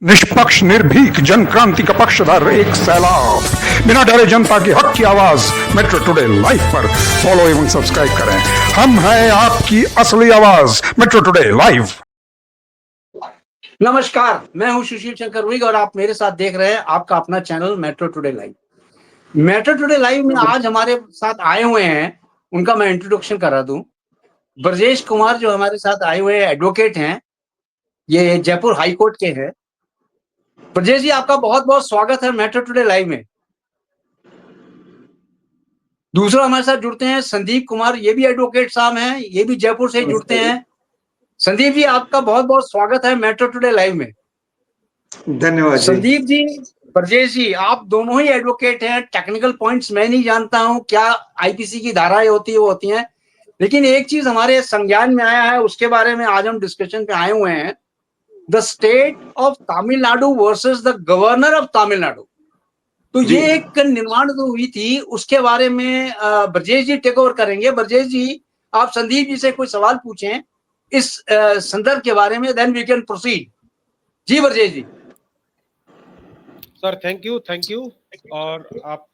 निष्पक्ष निर्भीक जन क्रांति का पक्षधर एक सैलाब, बिना डरे जनता के हक की आवाज मेट्रो टुडे लाइव पर फॉलो एवं सब्सक्राइब करें। हम हैं आपकी असली आवाज, मेट्रो टुडे लाइव। नमस्कार, मैं हूं सुशील शंकर विग और आप मेरे साथ देख रहे हैं आपका अपना channel metro today live. Metro today live में आज हमारे साथ आए हुए हैं, उनका मैं इंट्रोडक्शन करा दूं। ब्रजेश कुमार जो हमारे साथ आए हुए एडवोकेट हैं, ये जयपुर हाई कोर्ट के हैं। ब्रजेश जी, आपका बहुत बहुत स्वागत है मेट्रो टुडे लाइव में। दूसरा हमारे साथ जुड़ते हैं संदीप कुमार, ये भी एडवोकेट साहब हैं, ये भी जयपुर से जुड़ते हैं। संदीप जी, आपका बहुत बहुत स्वागत है मेट्रो टुडे लाइव में। धन्यवाद जी। संदीप जी, ब्रजेश जी, आप दोनों ही एडवोकेट हैं। टेक्निकल पॉइंट्स मैं नहीं जानता हूं, क्या आईपीसी की धाराएं होती है वो होती हैं, लेकिन एक चीज हमारे संज्ञान में आया है, उसके बारे में आज हम डिस्कशन पे आए हुए हैं। The state of Tamil Nadu versus the governor of Tamil Nadu. तो ये एक निर्माण जो हुई थी उसके बारे में ब्रजेश जी टेक ओवर करेंगे। ब्रजेश जी, आप संदीप जी से कोई सवाल पूछें इस संदर्भ के बारे में, देन वी कैन प्रोसीड। जी Brajesh ji. Sir thank you. और आप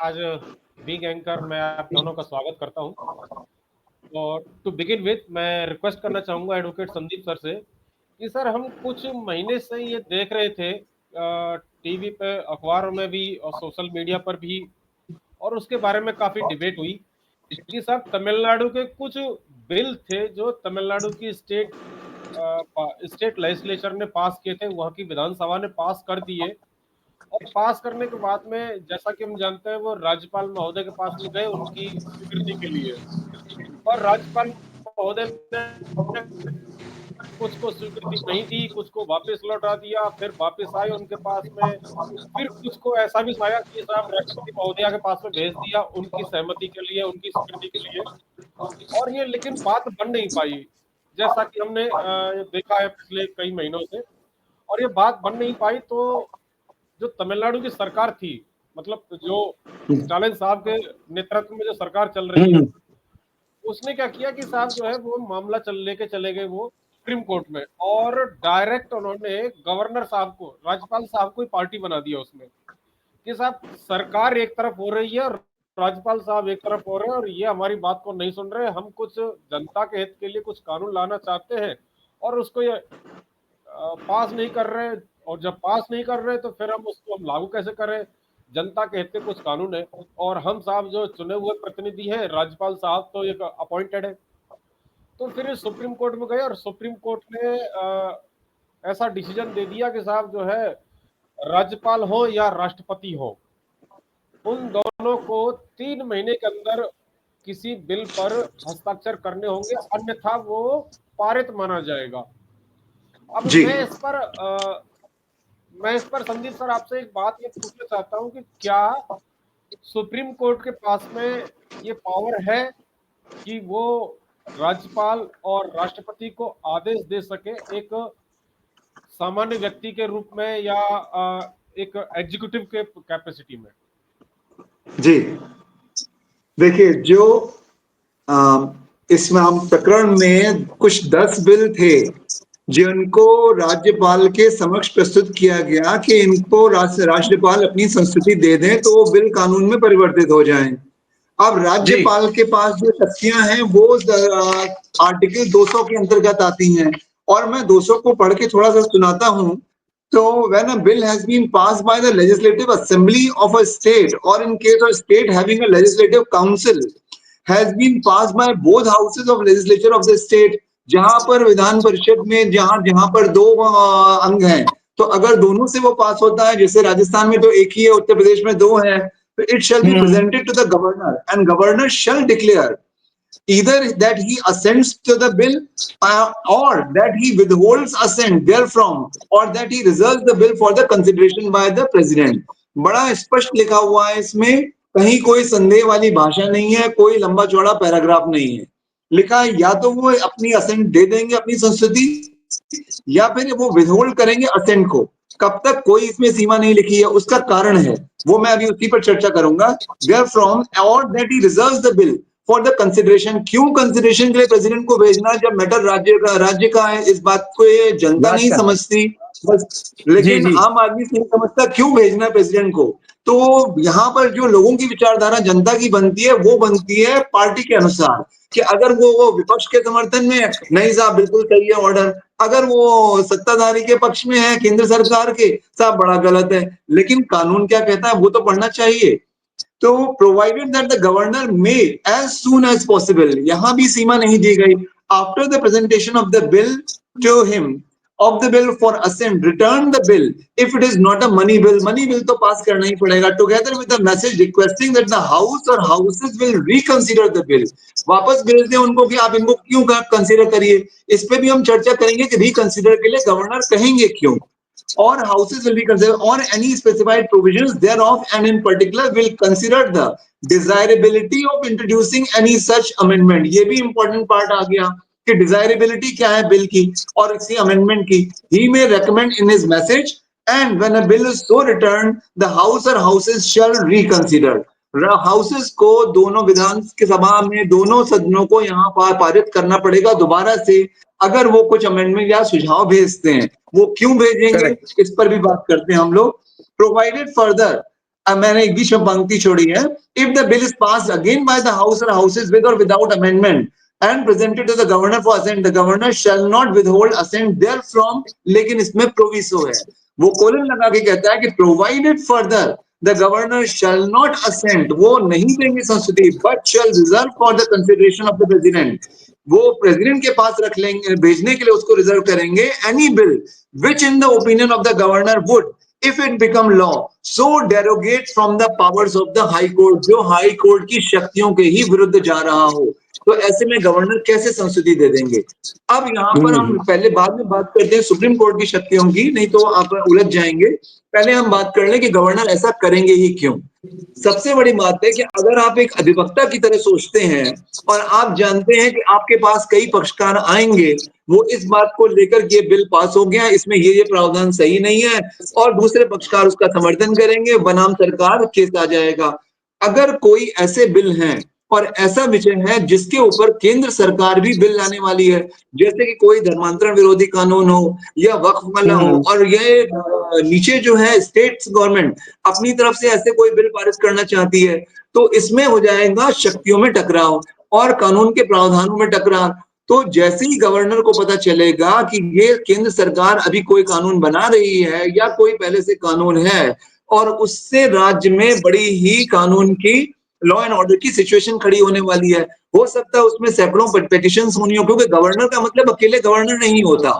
आज बिग एंकर, मैं आप दोनों का स्वागत करता हूं। और टू बिगिन विथ मैं रिक्वेस्ट करना चाहूंगा एडवोकेट संदीप सर से कि सर हम कुछ महीने से ये देख रहे थे टीवी पे, अखबारों में भी और सोशल मीडिया पर भी, और उसके बारे में काफी डिबेट हुई कि सर तमिलनाडु के कुछ बिल थे जो तमिलनाडु की स्टेट लेजिस्लेचर ने पास किए थे, वहाँ की विधानसभा ने पास कर दिए। और पास करने के बाद में जैसा कि हम जानते हैं वो राज्यपाल महोदय के पास में गए उनकी स्वीकृति के लिए, और राज्यपाल महोदय ने कुछ को स्वीकृति नहीं दी, कुछ को वापस लौटा दिया, फिर वापस आए उनके पास में, फिर कुछ को ऐसा भी आया कि साहब राष्ट्रपति महोदया के पास में भेज दिया उनकी सहमति के लिए, उनकी स्वीकृति के लिए। और ये लेकिन बात बन नहीं पाई, जैसा कि हमने देखा है पिछले कई महीनों से, और ये बात बन नहीं पाई। तो जो तमिलनाडु की सरकार थी, मतलब जो स्टालिन साहब के नेतृत्व में जो सरकार चल रही है, उसने क्या किया कि साहब जो है वो मामला लेके चले गए वो सुप्रीम कोर्ट में, और डायरेक्ट उन्होंने गवर्नर साहब को, राज्यपाल साहब को ही पार्टी बना दिया उसमें कि साहब सरकार एक तरफ हो रही है, राज्यपाल साहब एक तरफ हो रहे हैं, और ये हमारी बात को नहीं सुन रहे। हम कुछ जनता के हित के लिए कुछ कानून लाना चाहते हैं और उसको ये पास नहीं कर रहे, और जब पास नहीं कर रहे तो फिर हम उसको लागू कैसे करें। जनता के हित के कुछ कानून है, और हम साहब जो चुने हुए प्रतिनिधि हैं, राज्यपाल साहब तो एक अपॉइंटेड है। तो फिर सुप्रीम कोर्ट में गए और सुप्रीम कोर्ट ने ऐसा डिसीजन दे दिया कि साहब जो है राज्यपाल हो या राष्ट्रपति हो, उन दोनों को 3 महीने के अंदर किसी बिल पर हस्ताक्षर करने होंगे, अन्यथा वो पारित माना जाएगा। अब मैं इस पर संदीप सर आपसे एक बात ये पूछना चाहता हूं कि क्या सुप्रीम कोर्ट के पास में ये पावर है कि वो राज्यपाल और राष्ट्रपति को आदेश दे सके एक सामान्य व्यक्ति के रूप में, या एक एग्जीक्यूटिव के कैपेसिटी में? जी देखिए, जो इसमें हम प्रकरण में कुछ 10 बिल थे जिनको राज्यपाल के समक्ष प्रस्तुत किया गया कि इनको राज्यपाल अपनी संस्तुति दे दें तो वो बिल कानून में परिवर्तित हो जाएं। अब राज्यपाल के पास जो शक्तियां हैं वो आर्टिकल 200 के अंतर्गत आती हैं, और मैं 200 को पढ़ के थोड़ा सा सुनाता हूं। तो when a bill has been passed by the legislative assembly of a state, or in case of state having a legislative council, has been passed by both houses of legislature of the state, जहां पर विधान परिषद में जहां पर 2 अंग हैं, तो अगर दोनों से वो पास होता है, जैसे राजस्थान में तो एक ही है, उत्तर प्रदेश में 2 है, तो it shall be presented to the governor, and governor shall declare either that he assents to the bill or that he withholds assent therefrom, or that he reserves the bill for the consideration by the president। बड़ा स्पष्ट लिखा हुआ है इसमें, कहीं कोई संदेह वाली भाषा नहीं है, कोई लंबा चौड़ा पैराग्राफ नहीं है। लिखा है या तो वो अपनी असेंट दे देंगे अपनी संस्तुति, या फिर वो विथहोल्ड करेंगे असेंट को। कब तक कोई इसमें सीमा नहीं लिखी है, उसका कारण है वो मैं अभी उसी पर चर्चा करूंगा। Therefrom, or that he reserves the bill for the consideration। क्यों कंसिडरेशन के लिए प्रेसिडेंट को भेजना जब मैटर राज्य का है, इस बात को ये जनता नहीं समझती। बस। लेकिन जी। आम आदमी नहीं समझता क्यों भेजना है प्रेसिडेंट को। तो यहाँ पर जो लोगों की विचारधारा जनता की बनती है वो बनती है पार्टी के अनुसार, कि अगर वो विपक्ष के समर्थन में है, नहीं साहब बिल्कुल सही है ऑर्डर, अगर वो सत्ताधारी के पक्ष में है केंद्र सरकार के, साहब बड़ा गलत है। लेकिन कानून क्या कहता है वो तो पढ़ना चाहिए। तो provided that the governor may as soon as possible, यहां भी सीमा नहीं दी गई, after the presentation of the bill to him of the bill for assent, return the bill if it is not a money bill तो पास करना ही पड़ेगा, together with a message requesting that the house or houses will reconsider the bill, वापस भेज दें उनको कि आप इनको क्यों कंसीडर करिए। इस पे भी हम चर्चा करेंगे कि रिकंसिडर के लिए गवर्नर कहेंगे क्यों, or houses will be considered or any specified provisions thereof, and in particular will consider the desirability of introducing any such amendment। ये भी important part आ गया कि डिजायरेबिलिटी क्या है बिल की और इसकी अमेंडमेंट की। He may recommend in his message and when a bill is so returned the house और हाउसेस शैल रिकंसीडर, हाउसेस को दोनों विधान की सभा में दोनों सदनों को यहाँ पारित करना पड़ेगा दोबारा से, अगर वो कुछ अमेंडमेंट या सुझाव भेजते हैं। वो क्यों भेजेंगे इस पर भी बात करते हैं हम लोग। प्रोवाइडेड फर्दर, मैंने एक बीच में पंक्ति छोड़ी है, if the bill is passed again by the house और हाउसेस विद और without amendment and presented to the governor for assent, the governor shall not withhold assent therefrom, लेकिन इसमें प्रोविसो है, वो कोलन लगा के कहता है कि provided further the governor shall not assent, वो नहीं देंगे संस्तुति, but shall reserve for the consideration of the president, वो प्रेसिडेंट के पास रख लेंगे, भेजने के लिए उसको रिजर्व करेंगे, any bill which in the opinion of the governor would if it become law so derogate from the powers of the high court, जो हाई कोर्ट की शक्तियों के ही विरुद्ध जा रहा हो, तो ऐसे में गवर्नर कैसे संस्तुति दे देंगे। अब यहाँ पर हम पहले बाद में बात करते हैं सुप्रीम कोर्ट की शक्तियों की, नहीं तो आप उलझ जाएंगे। पहले हम बात कर लें कि गवर्नर ऐसा करेंगे ही क्यों। सबसे बड़ी बात है कि अगर आप एक अधिवक्ता की तरह सोचते हैं और आप जानते हैं कि आपके पास कई पक्षकार आएंगे, वो इस बात को लेकर कि ये बिल पास हो गया, इसमें ये प्रावधान सही नहीं है, और दूसरे पक्षकार उसका समर्थन करेंगे, बनाम सरकार केस आ जाएगा। अगर कोई ऐसे बिल हैं और ऐसा विषय है जिसके ऊपर केंद्र सरकार भी बिल लाने वाली है, जैसे कि कोई धर्मांतरण विरोधी कानून हो या वक्फ मामला हो, और ये नीचे जो है स्टेट्स गवर्नमेंट अपनी तरफ से ऐसे कोई बिल पारित करना चाहती है, तो इसमें हो जाएगा शक्तियों में टकराव और कानून के प्रावधानों में टकराव। तो जैसे ही गवर्नर को पता चलेगा कि ये केंद्र सरकार अभी कोई कानून बना रही है या कोई पहले से कानून है, और उससे राज्य में बड़ी ही कानून की लॉ एंड ऑर्डर की सिचुएशन खड़ी होने वाली है, हो सकता है उसमें सैकड़ों पिटीशंस होनी हो, क्योंकि गवर्नर का मतलब अकेले गवर्नर नहीं होता।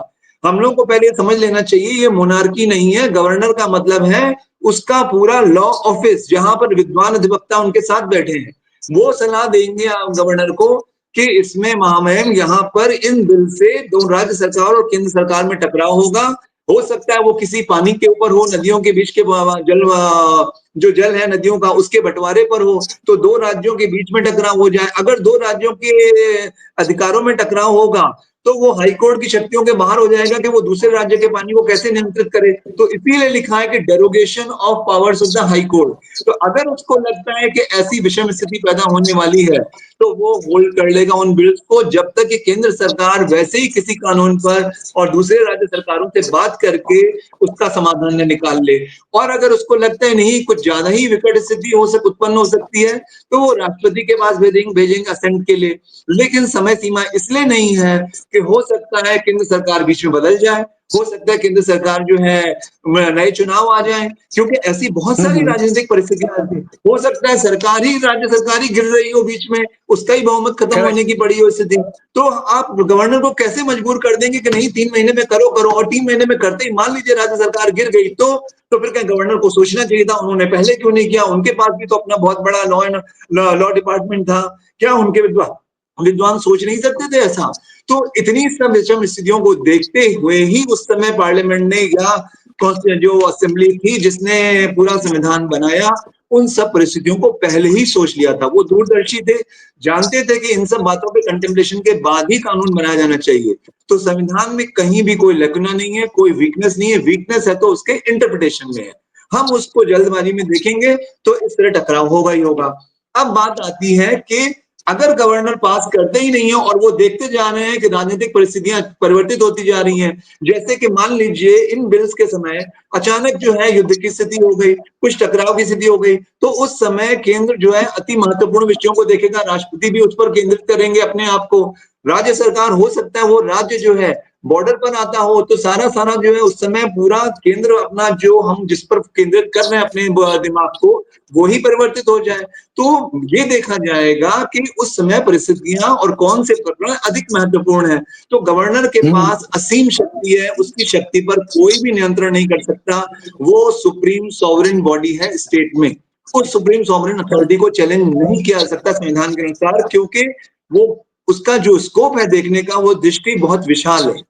हम लोग को पहले समझ लेना चाहिए ये मोनार्की नहीं है, गवर्नर का मतलब है उसका पूरा लॉ ऑफिस, जहां पर विद्वान अधिवक्ता उनके साथ बैठे हैं, वो सलाह देंगे गवर्नर को कि इसमें महामहिम यहाँ पर इन बिल से दो राज्य सरकार और केंद्र सरकार में टकराव होगा। हो सकता है वो किसी पानी के ऊपर हो, नदियों के बीच के जल, जो जल है नदियों का उसके बंटवारे पर हो, तो दो राज्यों के बीच में टकराव हो जाए। अगर दो राज्यों के अधिकारों में टकराव होगा तो वो हाईकोर्ट की शक्तियों के बाहर हो जाएगा कि वो दूसरे राज्य के पानी को कैसे नियंत्रित करे। तो इसीलिए लिखा है कि derogation of powers of the high court. तो अगर उसको लगता है कि ऐसी विषम स्थिति पैदा होने वाली है तो वो होल्ड कर लेगा उन बिल्स को, जब तक कि केंद्र सरकार वैसे ही किसी कानून पर और दूसरे राज्य सरकारों से बात करके उसका समाधान न निकाल ले। और अगर उसको लगता है नहीं कुछ ज्यादा ही विकट स्थिति उत्पन्न हो सकती है तो वो राष्ट्रपति के पास भेजेंगे असेंट के लिए। लेकिन समय सीमा इसलिए नहीं है कि हो सकता है केंद्र सरकार बीच में बदल जाए, हो सकता है केंद्र सरकार जो है नए चुनाव आ जाए, क्योंकि ऐसी बहुत सारी राजनीतिक परिस्थितियां आती, हो सकता है सरकार ही राज्य सरकार ही गिर रही हो बीच में, उसका ही बहुमत खत्म होने की पड़ी हो स्थिति, तो आप गवर्नर को कैसे मजबूर कर देंगे कि नहीं 3 महीने में करो, और 3 महीने में करते ही मान लीजिए राज्य सरकार गिर गई तो फिर क्या गवर्नर को सोचना चाहिए था, उन्होंने पहले क्यों नहीं किया, उनके पास भी तो अपना बहुत बड़ा लॉ डिपार्टमेंट था, क्या उनके विद्वान सोच नहीं सकते थे ऐसा। तो इतनी सब विषम स्थितियों को देखते हुए ही उस समय पार्लियामेंट ने या जो असेंबली थी जिसने पूरा संविधान बनाया, उन सब परिस्थितियों को पहले ही सोच लिया था। वो दूरदर्शी थे, जानते थे कि इन सब बातों के कंटेम्पलेशन के बाद ही कानून बनाया जाना चाहिए। तो संविधान में कहीं भी कोई लकुना नहीं है, कोई वीकनेस नहीं है, वीकनेस है तो उसके इंटरप्रिटेशन में है। हम उसको जल्दबाजी में देखेंगे तो इस तरह टकराव होगा ही होगा। अब बात आती है कि अगर गवर्नर पास करते ही नहीं है और वो देखते जा रहे हैं कि राजनीतिक परिस्थितियां परिवर्तित होती जा रही हैं, जैसे कि मान लीजिए इन बिल्स के समय अचानक जो है युद्ध की स्थिति हो गई, कुछ टकराव की स्थिति हो गई, तो उस समय केंद्र जो है अति महत्वपूर्ण विषयों को देखेगा, राष्ट्रपति भी उस पर केंद्रित करेंगे अपने आप को। राज्य सरकार हो सकता है वो राज्य जो है बॉर्डर पर आता हो, तो सारा सारा जो है उस समय पूरा केंद्र अपना जो हम जिस पर केंद्रित कर रहे हैं अपने दिमाग को, वो ही परिवर्तित हो जाए। तो ये देखा जाएगा कि उस समय परिस्थितियां और कौन से प्रकरण अधिक महत्वपूर्ण है। तो गवर्नर के पास असीम शक्ति है, उसकी शक्ति पर कोई भी नियंत्रण नहीं कर सकता। वो सुप्रीम सॉवरेन बॉडी है स्टेट में, उस सुप्रीम सॉवरेन अथॉरिटी को चैलेंज नहीं किया जा सकता संविधान के अनुसार, क्योंकि वो उसका जो स्कोप है देखने का, वो दृष्टि बहुत विशाल है।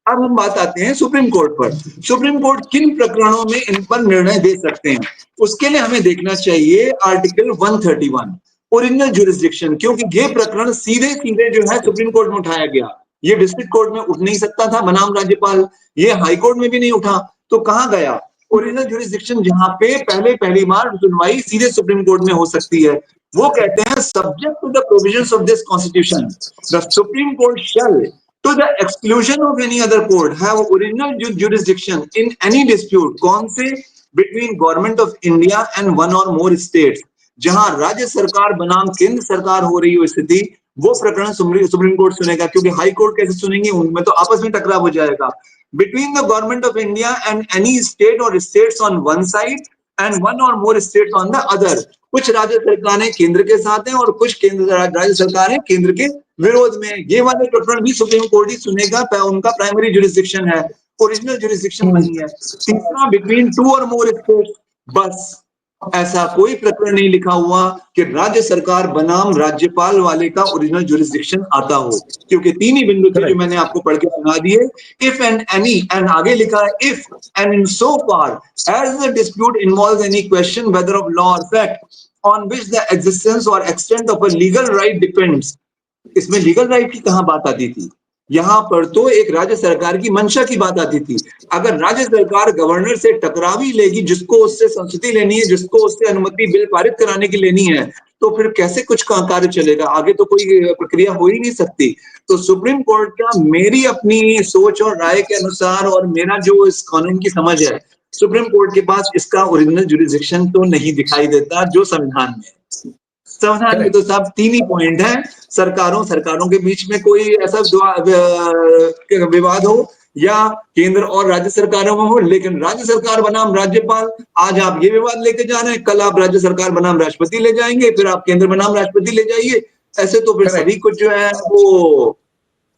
अब हम बात आते हैं सुप्रीम कोर्ट पर। सुप्रीम कोर्ट किन प्रकरणों में इन पर निर्णय दे सकते हैं, उसके लिए हमें देखना चाहिए आर्टिकल 131 ओरिजिनल ज्यूरिसडिक्शन, क्योंकि ये प्रकरण सीधे सीधे जो है सुप्रीम कोर्ट में उठाया गया। ये डिस्ट्रिक्ट कोर्ट में उठ नहीं सकता था बनाम राज्यपाल, ये हाई कोर्ट में भी नहीं उठा, तो कहां गया ओरिजिनल ज्यूरिसडिक्शन, जहां पे पहली बार सुनवाई सीधे सुप्रीम कोर्ट में हो सकती है। वो कहते हैं subject to the provisions of this constitution the Supreme Court shall to the exclusion of any other court have original jurisdiction in any dispute, कौन से between government of India and one or more states, जहां राज्य सरकार बनाम केंद्र सरकार हो रही हो स्थिति, वो प्रकरण सुप्रीम कोर्ट सुनेगा, क्योंकि हाई कोर्ट कैसे सुनेंगे, उनमें तो आपस में टकराव हो जाएगा। Between the government of India and any state or states on one side and one or more states on the other, कुछ राज्य सरकारें केंद्र के साथ हैं और कुछ केंद्र राज्य सरकारें केंद्र के विरोध में, ये वाले प्रकरण भी सुप्रीम कोर्ट ही सुनेगा, उनका प्राइमरी ज्यूरिसडिक्शन है, ओरिजिनल ज्यूरिसडिक्शन नहीं है। तीसरा, बिटवीन टू और मोर स्टेट्स, बस ऐसा कोई प्रकरण नहीं लिखा हुआ कि राज्य सरकार बनाम राज्यपाल वाले का ओरिजिनल ज्यूरिसडिक्शन आता हो, क्योंकि तीन ही बिंदु थे जो मैंने आपको पढ़ के सुना दिए। इफ एंड एनी, एंड आगे लिखा है if and in so far as the dispute involves any question whether of law or fact on which the existence or extent of a legal right depends. इसमें legal right की कहां बात आती थी, यहां पर तो एक राज्य सरकार की मंशा की बात आती थी। अगर राज्य सरकार गवर्नर से टकरावी लेगी, जिसको उससे संस्तुति लेनी है, जिसको उससे अनुमति बिल पारित कराने की लेनी है, तो फिर कैसे कुछ कार्य चलेगा, आगे तो कोई प्रक्रिया हो ही नहीं सकती। तो सुप्रीम कोर्ट का मेरी अपनी सोच और राय के अनुसार और मेरा जो इस कानून की समझ है, सुप्रीम कोर्ट के पास इसका ओरिजिनल ज्यूरिसडिक्शन तो नहीं दिखाई देता जो संविधान में। संविधान में तो साहब तीन ही पॉइंट है, सरकारों के बीच में कोई ऐसा विवाद हो या केंद्र और राज्य सरकारों में हो, लेकिन राज्य सरकार बनाम राज्यपाल, आज आप ये विवाद लेके जा रहे हैं, कल आप राज्य सरकार बनाम राष्ट्रपति ले जाएंगे, फिर आप केंद्र बनाम राष्ट्रपति ले जाइए, ऐसे तो फिर सभी कुछ जो है वो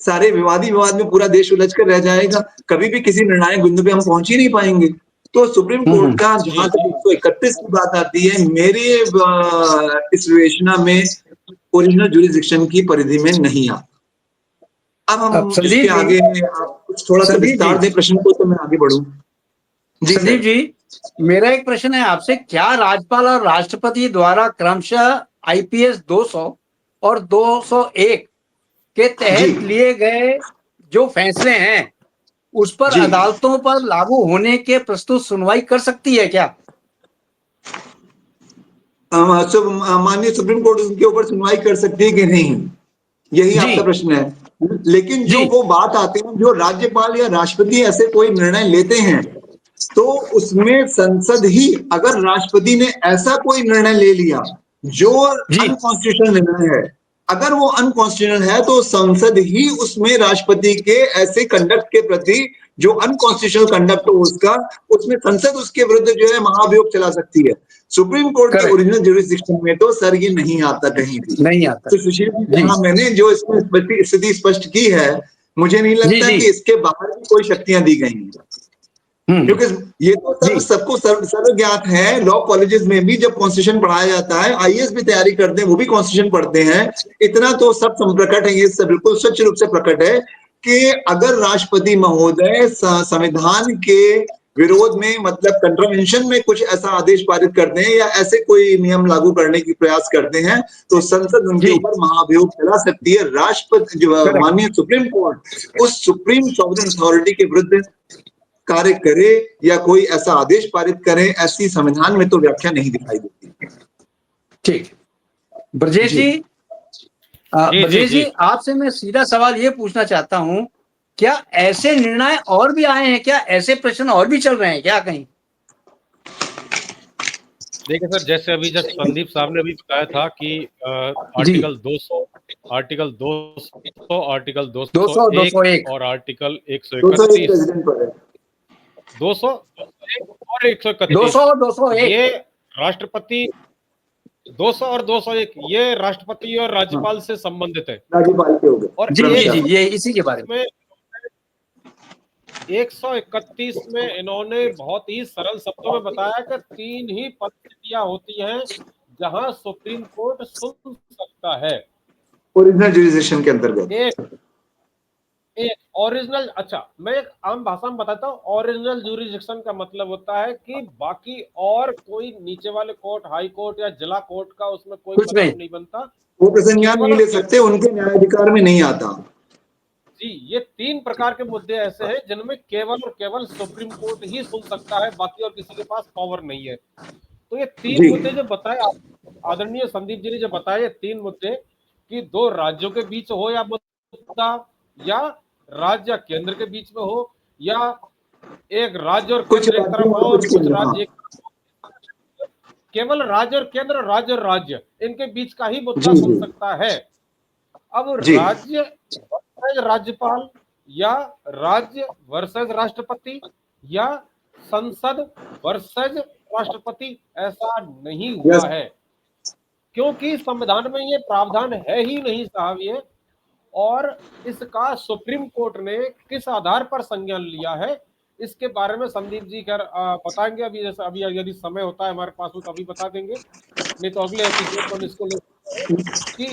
सारे विवाद में पूरा देश उलझ कर रह जाएगा, कभी भी किसी निर्णायक बिंदु पे हम पहुंच ही नहीं पाएंगे। तो सुप्रीम कोर्ट का जहां तक 131 की बात आती है, मेरे इस विवेचना में ओरिजिनल ज्यूरिसडिक्शन की परिधि में नहीं आता। अब हम इसके आगे आप कुछ थोड़ा सा विस्तार दें प्रश्न को, तो मैं आगे बढ़ूं। जी संदीप जी, मेरा एक प्रश्न है आपसे, क्या राज्यपाल और राष्ट्रपति द्वारा क्रमशः आईपीएस 200 और 201 के तहत लिए गए जो फैसले हैं उस पर अदालतों पर लागू होने के प्रस्तुत सुनवाई कर सकती है क्या? माननीय सुप्रीम कोर्ट उनके ऊपर सुनवाई कर सकती है कि नहीं, यही आपका प्रश्न है। लेकिन जो वो बात आते हैं, जो राज्यपाल या राष्ट्रपति ऐसे कोई निर्णय लेते हैं, तो उसमें संसद ही, अगर राष्ट्रपति ने ऐसा कोई निर्णय ले लिया जो अनकॉन्स्टिट्यूशनल निर्णय है, अगर वो अनकॉन्स्टिट्यूशनल है, तो संसद ही उसमें राष्ट्रपति के ऐसे कंडक्ट के प्रति जो अनकॉन्स्टिट्यूशनल कंडक्ट हो उसका, उसमें संसद उसके विरुद्ध जो है महाभियोग चला सकती है। सुप्रीम कोर्ट के ओरिजिनल ज्यूरिसडिक्शन में तो सर ये नहीं आता, कहीं भी नहीं आता। तो सुशील जी, मैंने जो इसमें स्थिति स्पष्ट की है, मुझे नहीं लगता कि इसके बाहर भी कोई शक्तियां दी गई हैं, क्योंकि ये तो सबको सर्व ज्ञात है। लॉ कॉलेजेस में भी जब कॉन्स्टिट्यूशन पढ़ाया जाता है, आईएएस भी तैयारी करते हैं, वो भी कॉन्स्टिट्यूशन पढ़ते हैं। इतना तो सब प्रकट है, ये सब बिल्कुल स्वच्छ रूप से प्रकट है कि अगर राष्ट्रपति महोदय संविधान के विरोध में, मतलब कंट्रावेंशन में कुछ ऐसा आदेश पारित करते हैं या ऐसे कोई नियम लागू करने की प्रयास करते हैं, तो संसद उनके ऊपर महाभियोग चला सकती है। राष्ट्रपति जो माननीय सुप्रीम कोर्ट उस सुप्रीम सॉवरेन अथॉरिटी के विरुद्ध कार्य करे या कोई ऐसा आदेश पारित करे, ऐसी संविधान में तो व्याख्या नहीं दिखाई देती। ठीक, ब्रजेश जी, जी, ब्रजेश जी। जी, आपसे मैं सीधा सवाल ये पूछना चाहता हूँ, क्या ऐसे निर्णय और भी आए हैं क्या? ऐसे प्रश्न और भी चल रहे हैं क्या कहीं? देखिए सर, जैसे अभी जस्ट संदीप साहब ने अभी बताया था कि जी, आर्टिकल 200, आर्टिकल 200, आर्टिकल 200, 201 201, और आर्टिकल 201 131, प्रेसिडेंट पर है। 200, 201 और 131 200 और 201। ये राष्ट्रपति 200 और 201 ये राष्ट्रपति और हाँ, राज्यपाल से संबंधित है। राज्यपाल के हो गए और जी, जी, जी, क्रमशः। ये इसी के बारे में। में 131 में इन्होंने बहुत ही सरल शब्दों में बताया कि 3 ही परिस्थितियां होती हैं जहां सुप्रीम कोर्ट सुन सकता है। ओरिजिनल जुरिसडिक्शन के अंतर्गत। एक एक ओरिजिनल, अच्छा मैं एक आम भाषा में बताता हूँ। ओरिजिनल जुरिसडिक्शन का मतलब होता है कि बाकी और कोई नीचे वाले कोर्ट, हाई कोर्ट या जिला कोर्ट का उसमें कोई कुछ नहीं। मतलब नहीं बनता। वो प्रसंज्ञान केवल नहीं और ले केवल सकते, उनके न्यायाधिकार में नहीं आता। जी, ये 3 प्रकार के मुद्दे ऐसे हैं जिनमें केवल और केवल सुप्रीम कोर्ट ही सुन सकता है, बाकी और किसी के पास पावर नहीं है। तो ये 3 जी मुद्दे जो बताए आदरणीय संदीप जी ने जो बताए, ये 3 मुद्दे कि 2 राज्यों के बीच हो या मुद्दा, या राज्य या केंद्र के बीच में हो, या एक राज्य और कुछ केंद्र एक राज्यों तरफ हो और और कुछ कुछ केंद्र, हाँ। राज्य एक, केवल राज्य और केंद्र, राज्य और राज्य इनके बीच का ही मुद्दा जी सुन जी सकता है। अब जी राज्य वर्सेस राज्यपाल, या राज्य वर्सेस राष्ट्रपति, या संसद वर्सेस राष्ट्रपति, ऐसा नहीं यस। हुआ है, क्योंकि संविधान में ये प्रावधान है ही नहीं साहब ये। और इसका सुप्रीम कोर्ट ने किस आधार पर संज्ञान लिया है, इसके बारे में संदीप जी खैर बताएंगे। अभी जैसे अभी यदि समय होता है हमारे पास तो अभी बता देंगे, नहीं तो अगले एपिसोड में हम इसको ले सकते हैं कि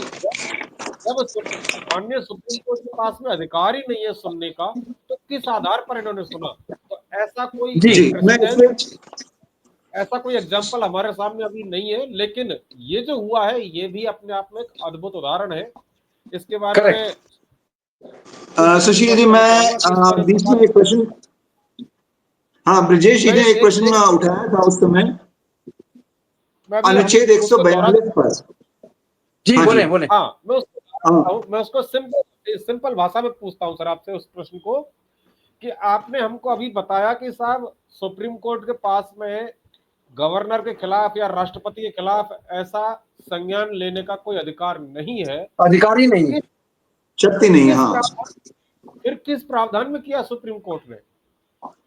जब माननीय सुप्रीम कोर्ट के पास में अधिकार ही नहीं है सुनने का, तो किस आधार पर इन्होंने सुना? तो ऐसा कोई जी, जी मैं प्रेसिडेंट, इसमें, ऐसा कोई एग्जाम्पल हमारे सामने अभी नहीं है, लेकिन ये जो हुआ है ये भी अपने आप में एक अद्भुत उदाहरण है। इसके बारे करेक्ट। में कुछ सुशील जी, थोड़ा सा मैं मैं चाहूंगा कि इस बारे में बीच बता में एक दें। प्रश्न, हाँ ब्रजेश जी मैं ने एक एक, प्रश्न एक उठाया था उस समय मैं भी हम अनुच्छेद उसको दोहरा 142 पर। जी, हाँ जी। बोले बोले। हाँ मैं उसको हाँ दोहराता हूं, मैं उसको सिंपल भाषा में पूछता हूं सर आपसे उस प्रश्न को, कि आपने हमको अभी बताया कि साहब सुप्रीम कोर्ट के पास में गवर्नर के खिलाफ या राष्ट्रपति के खिलाफ ऐसा संज्ञान लेने का कोई अधिकार नहीं है। अधिकारी नहीं है। किस शक्ति नहीं, किस हाँ। प्रावधान फिर किस प्रावधान में किया सुप्रीम कोर्ट ने?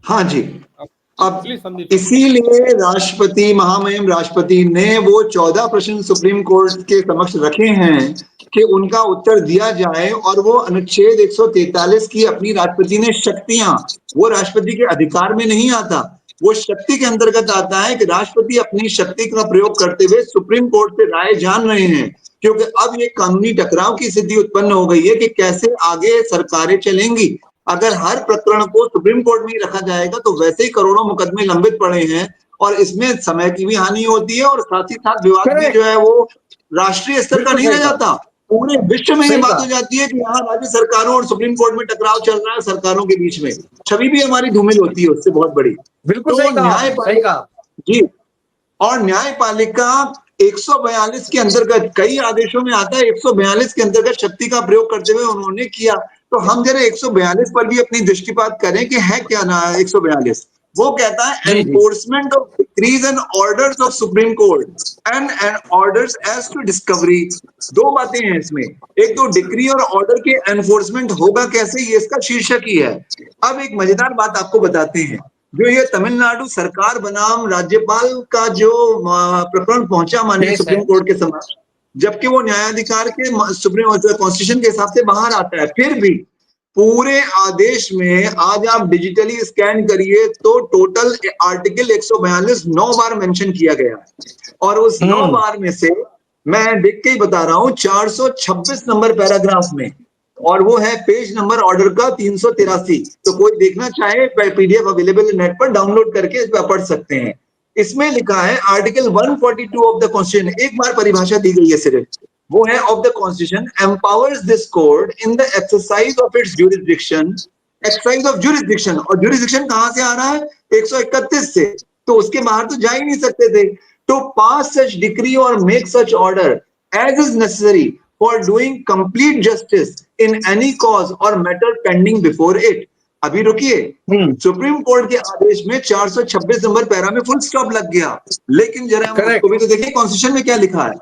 हाँ जी। अब अब प्लीज संदीप जी। इसीलिए राष्ट्रपति, महामहिम राष्ट्रपति ने वो 14 प्रश्न सुप्रीम कोर्ट के समक्ष रखे हैं कि उनका उत्तर दिया जाए, और वो अनुच्छेद 143 की अपनी राष्ट्रपति ने शक्तियां, वो राष्ट्रपति के अधिकार में नहीं आता, वो शक्ति के अंतर्गत आता है कि राष्ट्रपति अपनी शक्ति का प्रयोग करते हुए सुप्रीम कोर्ट से राय जान रहे हैं। क्योंकि अब ये कानूनी टकराव की स्थिति उत्पन्न हो गई है कि कैसे आगे सरकारें चलेंगी। अगर हर प्रकरण को सुप्रीम कोर्ट में ही रखा जाएगा तो वैसे ही करोड़ों मुकदमे लंबित पड़े हैं, और इसमें समय की भी हानि होती है, और साथ ही साथ विवाद भी जो करेक्ट। है वो राष्ट्रीय स्तर का बिल्कुल नहीं रह सही कहा। जाता, पूरे विश्व में ये सही बात हो कहा। जाती है कि यहाँ राज्य सरकारों और सुप्रीम कोर्ट में टकराव चल रहा है, सरकारों के बीच में छवि भी हमारी धूमिल होती है उससे बहुत बड़ी। बिल्कुल तो सही कहा आपने, सही न्यायपालिका, कहा। जी, और न्यायपालिका 142 के अंतर्गत, कई आदेशों में आता है 142 के अंतर्गत शक्ति का प्रयोग करते हुए उन्होंने किया। तो हम जरा 142 पर भी अपनी दृष्टिपात करें कि है क्या ना 142। वो कहता है जी, जी। Enforcement of decrees and orders of Supreme Court and orders as to discovery. दो बातें हैं इसमें, एक तो डिक्री और ऑर्डर के एनफोर्समेंट होगा कैसे, ये इसका शीर्षक ही है। अब एक मजेदार बात आपको बताते हैं, जो ये तमिलनाडु सरकार बनाम राज्यपाल का जो प्रकरण पहुंचा माननीय केस है। सुप्रीम कोर्ट के समक्ष, जबकि वो न्यायाधिकार के सुप्रीम कॉन्स्टिट्यूशन के हिसाब से बाहर आता है, फिर भी पूरे आदेश में आज आप डिजिटली स्कैन करिए तो टोटल आर्टिकल 142 9 बार मेंशन किया गया है, और उस 9 बार में से मैं देख के ही बता रहा हूं 426 नंबर पैराग्राफ में, और वो है पेज नंबर ऑर्डर का 383। तो कोई देखना चाहे पीडीएफ अवेलेबल है नेट पर, डाउनलोड करके इस पर पढ़ सकते हैं। इसमें लिखा है आर्टिकल 142 ऑफ द कॉन्स्टिट्यूशन, एक बार परिभाषा दी गई है सिर्फ, वो है of the constitution empowers this court in the exercise of its jurisdiction. Exercise of jurisdiction, और ज्यूरिसडिक्शन कहां से आ रहा है? 131 से, तो उसके बाहर तो जा ही नहीं सकते थे। तो पास सच डिक्री और make such order as is necessary for doing complete justice in any cause or matter pending before it. अभी रुकिए, सुप्रीम कोर्ट के आदेश में 426 नंबर पैरा में फुल स्टॉप लग गया, लेकिन जरा हम उसको भी तो देखिए कॉन्स्टिट्यूशन में क्या लिखा है।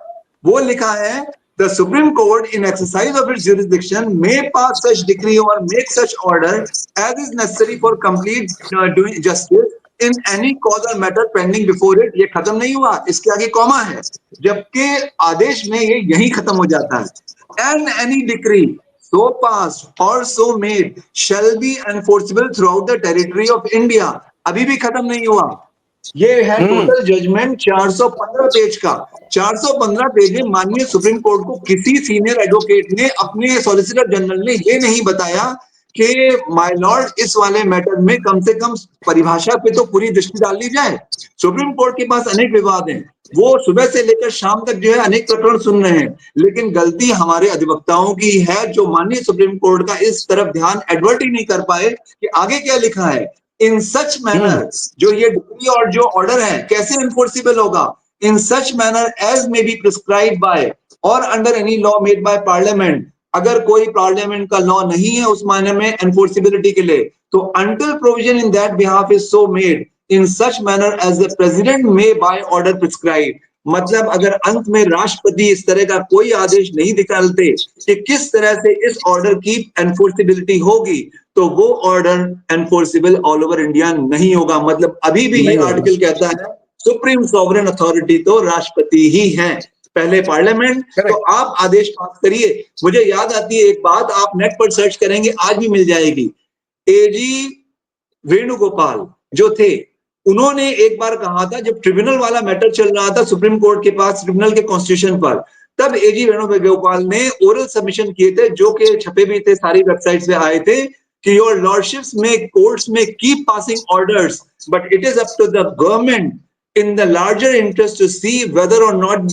वो लिखा है the Supreme Court in exercise of its jurisdiction may pass such decree or make such order as is necessary for complete doing justice in any cause or matter pending before it. ये खत्म नहीं हुआ, इसके आगे comma है, जबकि आदेश में ये यही खत्म हो जाता है। And any decree so passed or so made shall be enforceable throughout the territory of India. अभी भी खत्म नहीं हुआ। ये है टोटल जजमेंट 415 पेज का। 415 पेज में माननीय सुप्रीम कोर्ट को किसी सीनियर एडवोकेट ने, अपने सॉलिसिटर जनरल ने ये नहीं बताया कि माय लॉर्ड इस वाले मैटर में कम से कम परिभाषा पे तो पूरी दृष्टि डाल ली जाए। सुप्रीम कोर्ट के पास अनेक विवाद हैं, वो सुबह से लेकर शाम तक जो है अनेक प्रकरण सुन रहे हैं, लेकिन गलती हमारे अधिवक्ताओं की है जो माननीय सुप्रीम कोर्ट का इस तरफ ध्यान एडवर्ट ही नहीं कर पाए कि आगे क्या लिखा है। इन सच मैनर, जो ये डिग्री और जो ऑर्डर है कैसे एनफोर्सिबल होगा, in such manner as may be prescribe by or under any law made by Parliament. अगर कोई पार्लियामेंट का लॉ नहीं है उस मायने में एनफोर्सिबिलिटी के लिए, तो until provision in that behalf is so made in such manner as the president may by order prescribe. मतलब अगर अंत में राष्ट्रपति इस तरह का कोई आदेश नहीं निकालते कि किस तरह से इस ऑर्डर की एनफोर्सिबिलिटी होगी, तो वो order enforceable all over India नहीं होगा। मतलब अभी भी ये आर्टिकल कहता है सुप्रीम सॉवरेन अथॉरिटी तो राष्ट्रपति ही है, पहले पार्लियामेंट। तो आप आदेश पास करिए। मुझे याद आती है एक बात, आप नेट पर सर्च करेंगे आज भी मिल जाएगी। एजी वेणुगोपाल जो थे, उन्होंने एक बार कहा था, जब ट्रिब्यूनल वाला मैटर चल रहा था सुप्रीम कोर्ट के पास ट्रिब्यूनल के कॉन्स्टिट्यूशन पर, तब एजी वेणुगोपाल ने ओरल सबमिशन किए थे, जो कि छपे भी थे, सारी वेबसाइट्स पे आए थे, कि योर लॉर्डशिप्स में कोर्ट्स में keep passing orders, but it is up to the government in the larger interest to see whether or not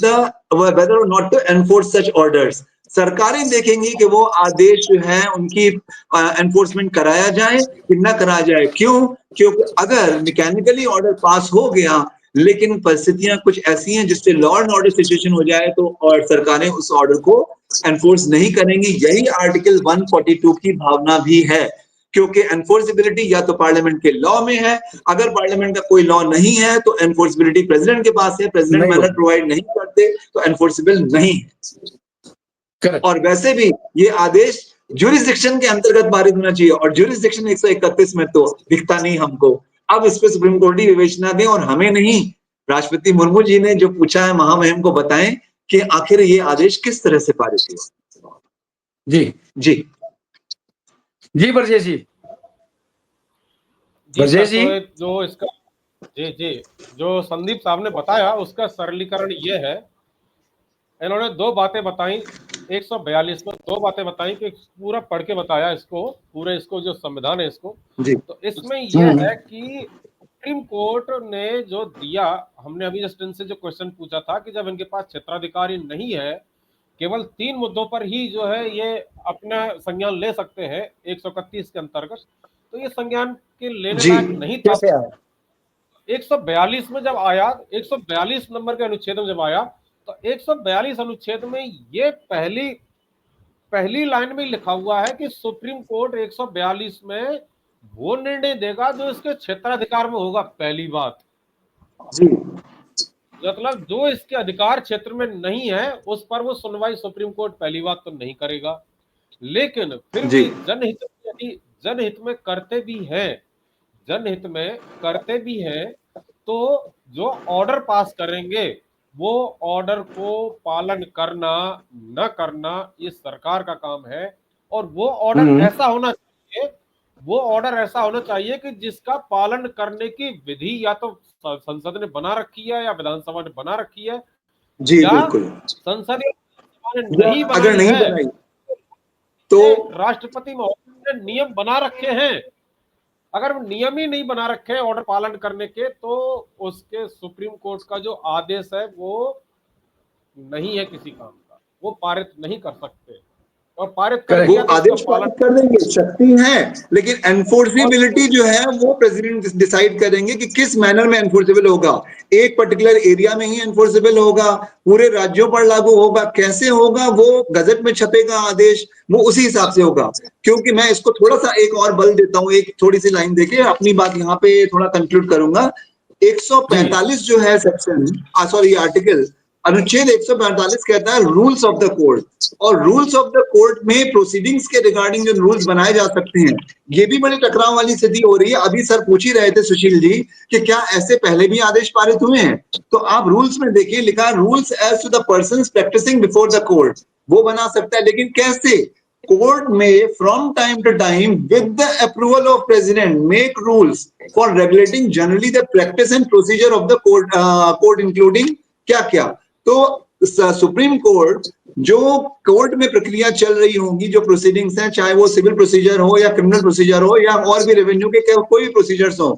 to enforce such orders. सरकारें देखेंगी कि वो आदेश जो है उनकी एनफोर्समेंट कराया जाए कि ना कराया जाए। क्यों? क्योंकि अगर मैकेनिकली ऑर्डर पास हो गया लेकिन परिस्थितियां कुछ ऐसी हैं जिससे लॉ एंड ऑर्डर सिचुएशन हो जाए, तो और सरकारें उस ऑर्डर को एनफोर्स नहीं करेंगी। यही आर्टिकल 142 की भावना भी है, क्योंकि एनफोर्सिबिलिटी या तो पार्लियामेंट के लॉ में है, अगर पार्लियामेंट का कोई लॉ नहीं है तो एनफोर्सिबिलिटी प्रेसिडेंट के पास है, प्रेसिडेंट मैनर प्रोवाइड नहीं करते तो एनफोर्सिबल नहीं है। और वैसे भी ये आदेश ज्यूरिसडिक्शन के अंतर्गत पारित होना चाहिए, और ज्यूरिसडिक्शन 131 में तो दिखता नहीं हमको। अब इस पे सुप्रीम कोर्ट ही विवेचना दें, और हमें नहीं, राष्ट्रपति मुर्मू जी ने जो पूछा है महामहिम को बताएं कि आखिर ये आदेश किस तरह से पारित हुआ। जी जी जी ब्रजेश जी, ब्रजेश जी, जो इसका जी जो संदीप साहब ने बताया उसका सरलीकरण ये है, इन्होंने दो बातें बताई 142 में, दो बातें बताई कि पूरा पढ़ के बताया इसको, पूरे इसको जो संविधान है इसको। तो इसमें यह है कि सुप्रीम कोर्ट ने जो दिया, हमने अभी जस्ट इनसे जो क्वेश्चन पूछा था कि जब इनके पास क्षेत्राधिकारी नहीं है, केवल 3 मुद्दों पर ही जो है ये अपना संज्ञान ले सकते हैं 131 के अंतर्गत, तो ये संज्ञान के लेने लायक नहीं था। 142 में जब आया, 142 नंबर के अनुच्छेद में जब आया, तो 142 अनुच्छेद में ये पहली लाइन में लिखा हुआ है कि सुप्रीम कोर्ट 142 में वो निर्णय देगा जो इसके क्षेत्राधिकार में होगा। पहली बात जी, मतलब जो इसके अधिकार क्षेत्र में नहीं है उस पर वो सुनवाई सुप्रीम कोर्ट पहली बात तो नहीं करेगा। लेकिन फिर भी जनहित में करते भी हैं तो जो ऑर्डर पास करेंगे वो ऑर्डर को पालन करना न करना ये सरकार का काम है। और वो ऑर्डर ऐसा होना चाहिए कि जिसका पालन करने की विधि या तो संसद ने बना रखी है या विधानसभा ने बना रखी है, जी या बिल्कुल, संसद नहीं अगर नहीं बनाई तो राष्ट्रपति महोदय ने नियम बना रखे हैं। अगर वो नियम ही नहीं बना रखे हैं ऑर्डर पालन करने के, तो उसके सुप्रीम कोर्ट का जो आदेश है वो नहीं है किसी काम का, वो पारित नहीं कर सकते। और पारित कर Correct. वो दिया तो आदेश उसका पारित पालन कर देंगे, शक्ति है, लेकिन एनफोर्सेबिलिटी जो है वो प्रेसिडेंट डिसाइड करेंगे कि किस मैनर में एनफोर्सेबल होगा। एक पर्टिकुलर एरिया में ही एनफोर्सेबल होगा, पूरे राज्यों पर लागू होगा, कैसे होगा वो गजट में छपेगा आदेश, वो उसी हिसाब से होगा। क्योंकि मैं इसको थोड़ा सा एक और बल देता हूँ, एक थोड़ी सी लाइन देके अपनी बात यहाँ पे थोड़ा कंक्लूड करूंगा। 145 जो है सेक्शन, सॉरी आर्टिकल, अनुच्छेद 145 कहता है रूल्स ऑफ द कोर्ट, और रूल्स ऑफ द कोर्ट में प्रोसीडिंग्स के रिगार्डिंग जो रूल्स बनाए जा सकते हैं, ये भी बड़ी टकराव वाली स्थिति हो रही है। अभी सर पूछ ही रहे थे सुशील जी कि क्या ऐसे पहले भी आदेश पारित हुए हैं, तो आप रूल्स में देखिए, लिखा rules as to the persons practising before the court, वो बना सकता है। लेकिन कैसे? कोर्ट में from time to time with the approval of president make rules for regulating generally the practice and procedure of the court including क्या क्या। तो सुप्रीम कोर्ट जो कोर्ट में प्रक्रिया चल रही होंगी, जो प्रोसीडिंग्स हैं, चाहे वो सिविल प्रोसीजर हो या क्रिमिनल प्रोसीजर हो या और भी रेवेन्यू के कोई भी प्रोसीजर्स हो,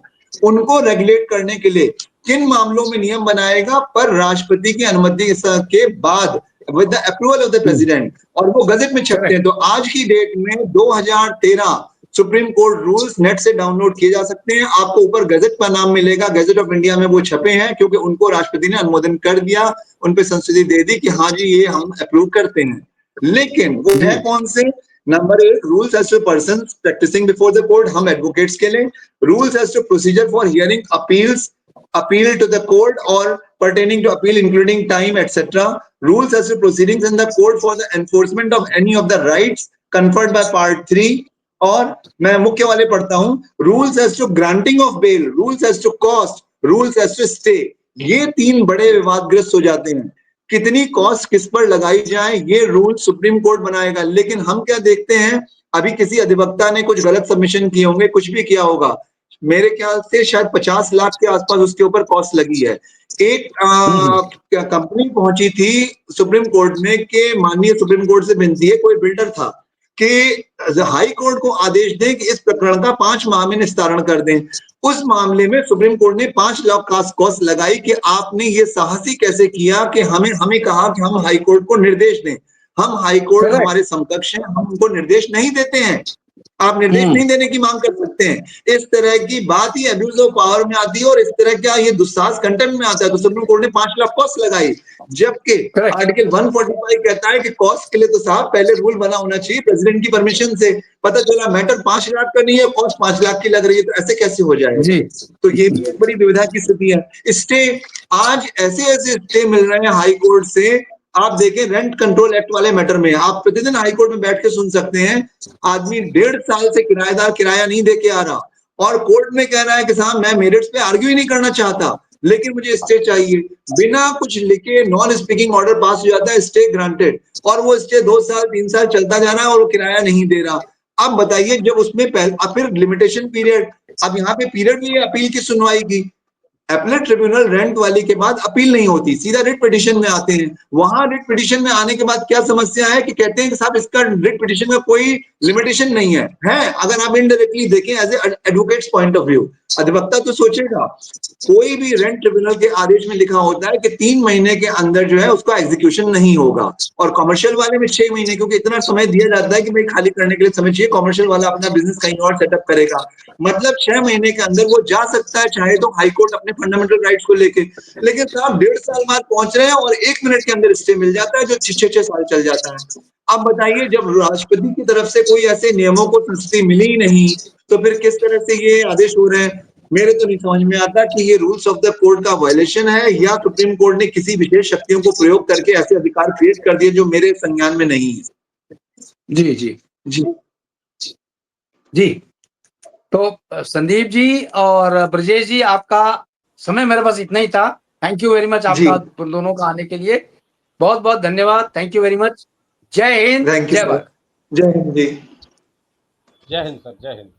उनको रेगुलेट करने के लिए किन मामलों में नियम बनाएगा, पर राष्ट्रपति की अनुमति के बाद with the approval of the president, और वो गजट में छपते हैं। तो आज की डेट में 2013 सुप्रीम कोर्ट रूल्स नेट से डाउनलोड किए जा सकते हैं, आपको ऊपर गजट का नाम मिलेगा, गजट ऑफ इंडिया में वो छपे हैं, क्योंकि उनको राष्ट्रपति ने अनुमोदन कर दिया, उन पे संस्तुति दे दी कि हाँ जी ये हम अप्रूव करते हैं। लेकिन वो है कौन से? Number 1 rules as to persons practising before the court, हम एडवोकेट्स के लिए, rules as to procedure for hearing appeals, appeal to the court or pertaining to appeal including time etc, rules as to proceedings in the court for the enforcement of any of the rights conferred by part 3, और मैं मुख्य वाले पढ़ता हूं, rules as to granting of bail, rules as to cost, rules as to stay. ये 3 बड़े विवादग्रस्त हो जाते हैं, कितनी कॉस्ट किस पर लगाई जाए ये रूल सुप्रीम कोर्ट बनाएगा। लेकिन हम क्या देखते हैं, अभी किसी अधिवक्ता ने कुछ गलत सबमिशन किए होंगे, कुछ भी किया होगा, मेरे ख्याल से शायद 50 लाख के आसपास उसके ऊपर कॉस्ट लगी है। एक कंपनी पहुंची थी सुप्रीम कोर्ट में कि माननीय सुप्रीम कोर्ट से विनती है, कोई बिल्डर था कि हाई कोर्ट को आदेश दें कि इस प्रकरण का 5 माह में निस्तारण कर दें। उस मामले में सुप्रीम कोर्ट ने 5 लाख का कॉस्ट लगाई कि आपने ये साहसी कैसे किया कि हमें कहा कि हम हाई कोर्ट को निर्देश दें। हम हाई कोर्ट हमारे समकक्ष हैं, हम उनको निर्देश नहीं देते हैं, आप निर्देश नहीं देने की मांग कर सकते हैं। इस तरह की बात ही अब्यूज ऑफ पावर में आती है और इस तरह का ये दुस्साहस कंटेम्प्ट में आता है। तो सुप्रीम कोर्ट ने 5 लाख कॉस्ट लगाई, जबकि आर्टिकल 145 कहता है कि कॉस्ट के लिए तो साहब पहले रूल बना होना चाहिए प्रेसिडेंट की परमिशन से। पता चला मैटर 5 लाख का नहीं है, कॉस्ट 5 लाख की लग रही है, तो ऐसे कैसे हो जाएगा? तो ये भी एक बड़ी दुविधा की स्थिति है। स्टे, आज ऐसे ऐसे स्टे मिल रहे हैं हाई कोर्ट से, आप देखें रेंट कंट्रोल एक्ट वाले मैटर में आप प्रतिदिन हाई कोर्ट में बैठ के सुन सकते हैं, आदमी 1.5 साल से किराएदार किराया नहीं दे के आ रहा और कोर्ट में कह रहा है कि साहब मैं मेरिट्स पे आर्ग्यू ही नहीं करना चाहता, लेकिन मुझे स्टे चाहिए। बिना कुछ लिखे नॉन स्पीकिंग ऑर्डर पास हो जाता है, स्टे ग्रांटेड, और वो स्टे 2 साल 3 साल चलता जा रहा है और वो किराया नहीं दे रहा। अब बताइए, जब उसमें फिर लिमिटेशन पीरियड, अब यहाँ पे पीरियड भी है अपील की सुनवाई की। अपीलेट ट्रिब्यूनल रेंट वाली के बाद अपील नहीं होती, सीधा रिट पिटीशन में आते हैं। वहां रिट पिटीशन में आने के बाद क्या समस्या है कि कहते हैं कि साहब इसका रिट पिटीशन का कोई लिमिटेशन नहीं है। अगर आप इनडायरेक्टली देखें as advocates point of view, अधिवक्ता तो सोचेगा कोई भी रेंट ट्रिब्यूनल के आदेश में लिखा होता है कि 3 महीने के अंदर जो है उसका एग्जीक्यूशन नहीं होगा, और कमर्शियल वाले में 6 महीने, क्योंकि इतना समय दिया जाता है कि भाई खाली करने के लिए समय चाहिए, कमर्शियल वाला अपना बिजनेस कहीं और सेटअप करेगा, मतलब 6 महीने के अंदर वो जा सकता है चाहे तो हाईकोर्ट अपने फंडामेंटल राइट्स को लेके। लेकिन साहब 1.5 साल बाद पहुंच रहे हैं और 1 मिनट के अंदर स्टे मिल जाता है जो 6 साल चल जाता है। अब बताइए, जब राष्ट्रपति की तरफ से कोई ऐसे नियमों को संस्तुति मिली ही नहीं, तो फिर किस तरह से ये आदेश हो रहे हैं? मेरे तो नहीं समझ में आता कि ये रूल्स ऑफ द कोर्ट का वायलेशन है या सुप्रीम कोर्ट ने किसी विशेष शक्तियों को प्रयोग करके ऐसे अधिकार क्रिएट कर दिए जो मेरे संज्ञान में नहीं है। जी जी जी जी। तो संदीप जी और ब्रजेश जी, आपका समय मेरे पास इतना ही था। थैंक यू वेरी मच आपका दोनों का आने के लिए, बहुत बहुत धन्यवाद। Thank you very much. जय हिंद, जय भारत। जय हिंद जी। जय हिंद सर, जय हिंद।